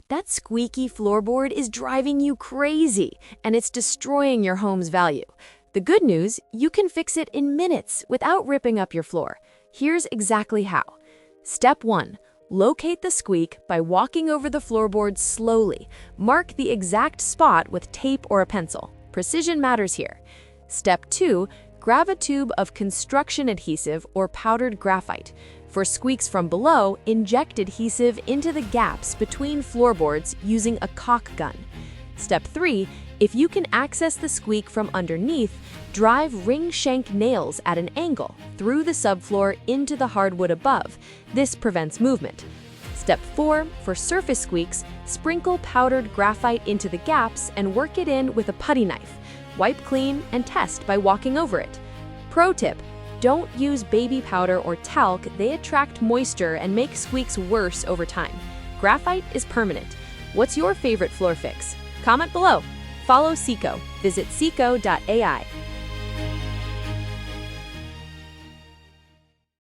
That squeaky floorboard is driving you crazy, and it's destroying your home's value. The good news, you can fix it in minutes without ripping up your floor. Here's exactly how. Step 1. Locate the squeak by walking over the floorboard slowly. Mark the exact spot with tape or a pencil. Precision matters here. Step 2. Grab a tube of construction adhesive or powdered graphite. For squeaks from below, inject adhesive into the gaps between floorboards using a caulk gun. Step 3. If you can access the squeak from underneath, drive ring-shank nails at an angle through the subfloor into the hardwood above. This prevents movement. Step 4. For surface squeaks, sprinkle powdered graphite into the gaps and work it in with a putty knife. Wipe clean and test by walking over it. Pro tip: don't use baby powder or talc. They attract moisture and make squeaks worse over time. Graphite is permanent. What's your favorite floor fix? Comment below. Follow Sikho. Visit Sikho.ai.